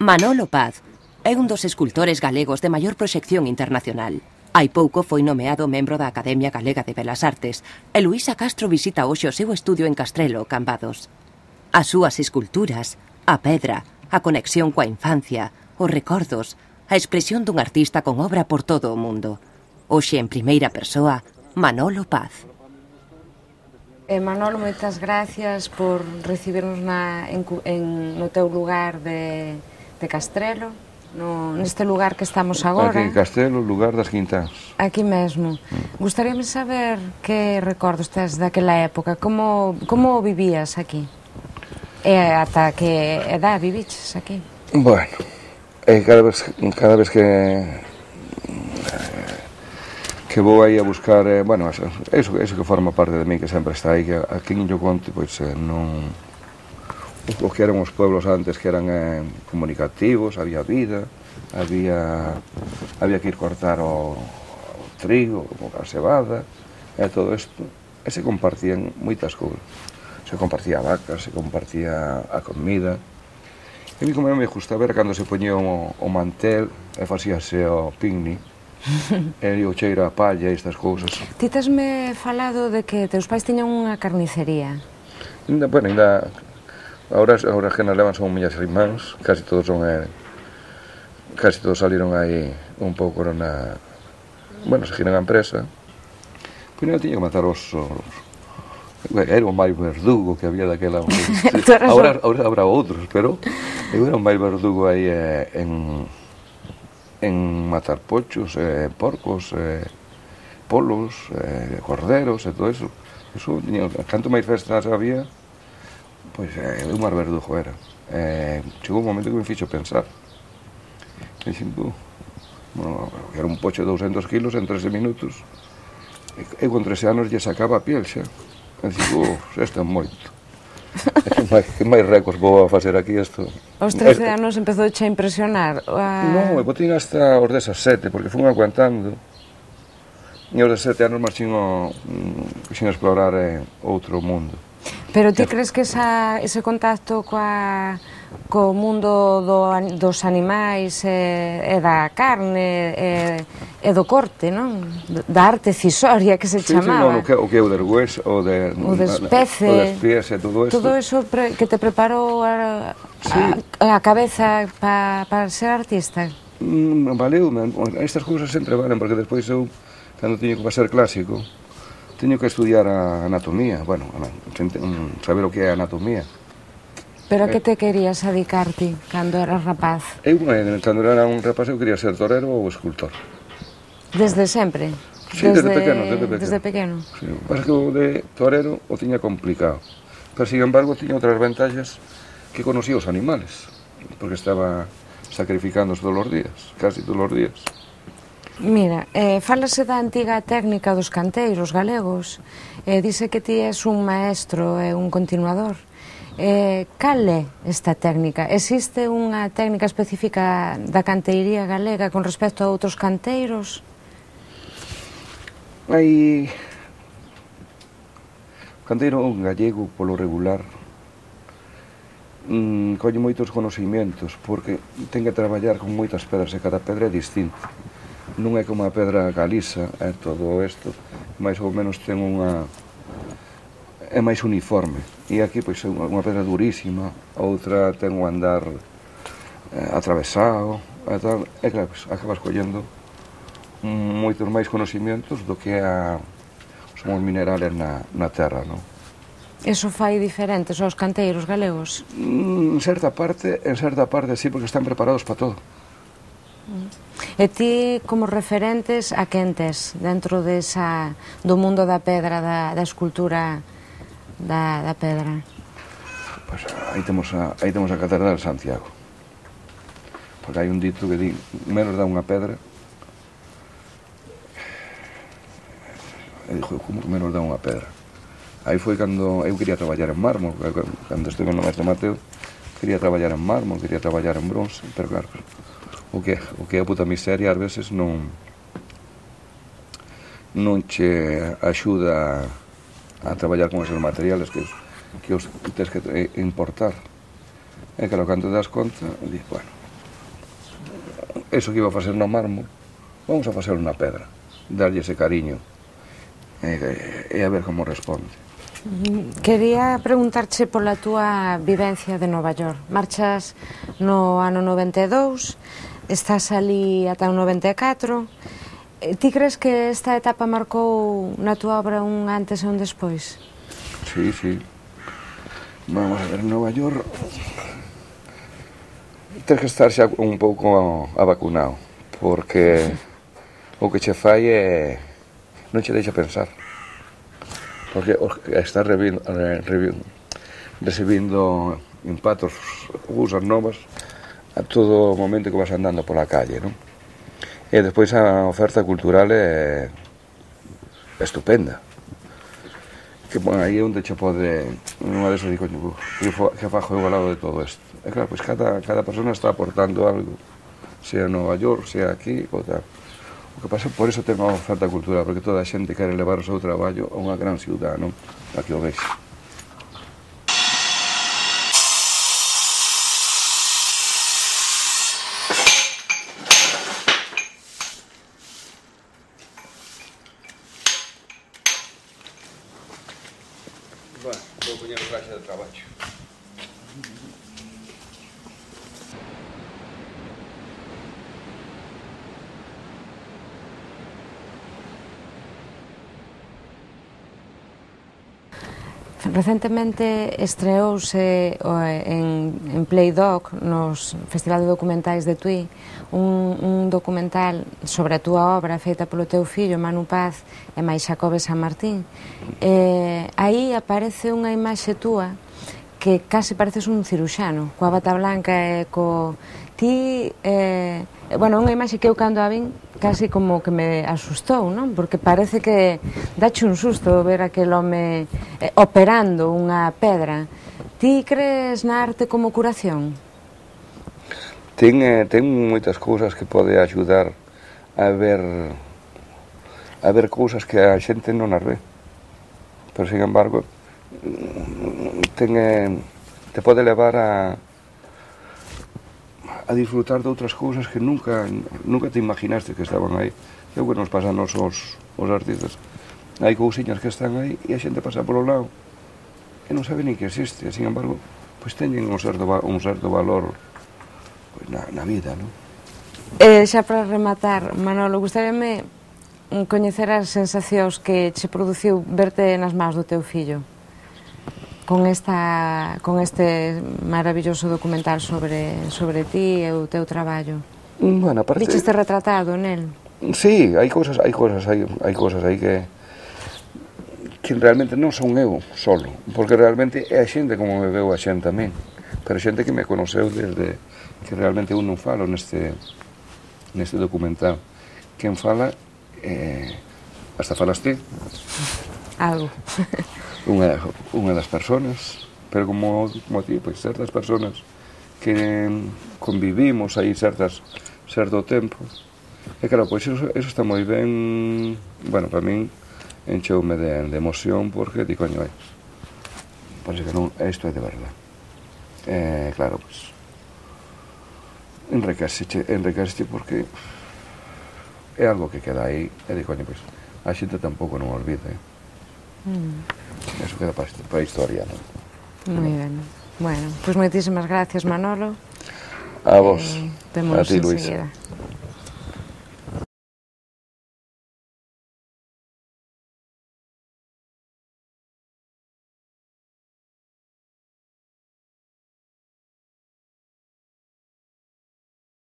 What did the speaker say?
Manolo Paz é un dos escultores galegos de maior proxección internacional. Hai pouco foi nomeado membro da Academia Galega de Belas Artes e Luísa Castro visita hoxe o seu estudio en Castrelo, Cambados. As súas esculturas, a pedra, a conexión coa infancia, os recordos, a expresión dun artista con obra por todo o mundo. Hoxe en primeira persoa, Manolo Paz. Manolo, moitas gracias por recibirnos no teu lugar de Castrelo, neste lugar que estamos agora. Aquí en Castrelo, lugar das Quintáns. Aquí mesmo. Gustaríame saber que recordos tes daquela época, como vivías aquí? E ata que edad viviches aquí? Bueno, cada vez que vou aí a buscar, bueno, eso que forma parte de mí, que sempre está aí, que aquí en Illoconte, pois non... O que eran os pueblos antes, que eran comunicativos, había vida, había que ir cortar o trigo, a cebada, e todo isto, e se compartían moitas cousas. Se compartía a vaca, se compartía a comida. E a mí como me gusta ver cando se poñía o mantel e facíase o picnic, e o cheiro a palla e estas cousas. Ti tesme falado de que teus pais tiñan unha carnicería. Bueno, ainda... Ahora que nos levan son miñas irmáns, casi todos saliron aí un pouco na... Bueno, seguiron a empresa. Pois non tiña que matar osos. Era o máis verdugo que había daquela... Ahora habrá outros, pero eu era o máis verdugo aí en matar pochos, porcos, polos, corderos e todo eso. Canto máis festas había, pois eu máis verdugo era. Chegou un momento que me fixo pensar. Dixen, era un pocho de 200 kilos en 13 minutos. Eu con 13 anos lle sacaba a piel xa. E dixen, isto é moito. Que máis récords vou a facer aquí isto? Os 13 anos empezou a impresionar? Non, eu botín hasta os 17, porque fui aguantando. E aos 17 anos marchín a explorar outro mundo. Pero ti crees que ese contacto co mundo dos animais e da carne e do corte, non? Da arte cisoria que se chamaba. Sí, o que é o dergués, o de especie e todo isto. Todo iso que te preparou a cabeza para ser artista. Valeu, estas cousas sempre valen, porque despois eu, cando teño que pasar clásico, teño que estudiar a anatomía, bueno, saber o que é a anatomía. Pero a que te querías dedicarte cando eras rapaz? Eu, cando era un rapaz, eu quería ser torero ou escultor. Desde sempre? Sí, desde pequeno. Desde pequeno? Sí, mas que o de torero o tiña complicado. Pero, sin embargo, tiña outras ventajas que conocía os animales, porque estaba sacrificándose todos os días, casi todos os días. Mira, fálase da antiga técnica dos canteiros galegos, dice que ti és un maestro e un continuador. Cal é esta técnica? Existe unha técnica específica da canteiría galega con respecto a outros canteiros? Hai... O canteiro gallego, polo regular, colle moitos conocimientos, porque ten que traballar con moitas pedras e cada pedra é distinta. Non é como a pedra caliza, todo isto, máis ou menos ten unha... é máis uniforme. E aquí, pois, é unha pedra durísima, outra ten un andar atravesado, e tal, e claro, pois, acabas collendo moitos máis conocimientos do que son os minerales na terra, non? Eso fai diferentes aos canteiros galegos? En certa parte, sí, porque están preparados para todo. E ti, como referentes, a quen tes dentro do mundo da pedra, da escultura da pedra? Pois aí temos a Catedral de Santiago. Porque hai un dito que di, menos dá unha pedra. E dixo, como que menos dá unha pedra? Aí foi cando eu quería traballar en mármol, cando estive no Mestre Mateo, quería traballar en mármol, quería traballar en bronce, pero claro, o que é a puta miseria ás veces non che axuda a traballar con esos materiales que os tens que importar. E claro, cando te das conta, dices, bueno, eso que iba a facer no mármol, vamos a facelo na pedra, darlle ese cariño, e a ver como responde. Quería preguntarche pola túa vivencia de Nova York. Marchas no ano 92, estás ali ata o 94. Ti crees que esta etapa marcou na túa obra un antes e un despois? Sí, sí. Vamos a ver, Nova York tens que estar xa un pouco avacunado, porque o que che fai é non che deixa pensar, porque estás recibindo impactos, cousas novas a todo o momento que vas andando pola calle, non? E despois a oferta cultural é estupenda, que aí é onde che pode unha vez digo, que fajo eu ao lado de todo isto. E claro, pois cada persona está aportando algo, sea en Nova York, sea aquí ou tal. O que pasa, por eso ten a oferta cultural, porque toda a xente quere levar o seu traballo a unha gran ciudad, non? Para que o vexe. Bueno, vou poñer o traxe de traballo. Recentemente estreouse en Playdoc, nos Festival de Documentais de Tui, un documental sobre a túa obra feita polo teu fillo Manu Paz e máis Xacobe San Martín. Aí aparece unha imaxe túa que case pareces un ciruxano, coa bata blanca e co... Ti, bueno, unha imaxe que eu cando a vin casi como que me asustou, non? Porque parece que dache un susto ver aquel home operando unha pedra. Ti crees na arte como curación? Ten moitas cousas que pode axudar a ver cousas que a xente non as ve. Pero, sin embargo, te pode levar a disfrutar de outras cousas que nunca te imaginaste que estaban aí. É o que nos pasan os artistas. Hai cousiñas que están aí e a xente pasa polo lado e non sabe nin que existe. Sin embargo, pois teñen un certo valor pois, na vida, non? Xa para rematar, Manolo, gustaríame coñecer as sensacións que che produciu verte nas mans do teu fillo con este maravilloso documental sobre ti e o teu traballo. Bueno, aparte... Vicheste retratado nel? Sí, hai cousas aí que realmente non son eu solo, porque realmente é a xente como me veu a xente tamén, pero xente que me conoceu desde que realmente eu non falo neste documental. Quen fala, hasta falas ti. Algo. Unha das personas, pero como ti, pois certas personas que convivimos aí certo tempo, e claro, pois eso está moi ben, bueno, para min encheume de emoción, porque di, coño, parece que non, isto é de verdade. Claro, pois enriquece porque é algo que queda aí, e di, coño, pois a xente tampouco non olvida, Eso queda para a historia, non? Moi ben. Bueno, pois moitísimas gracias, Manolo. A vos, a ti, Luisa. Enseguida.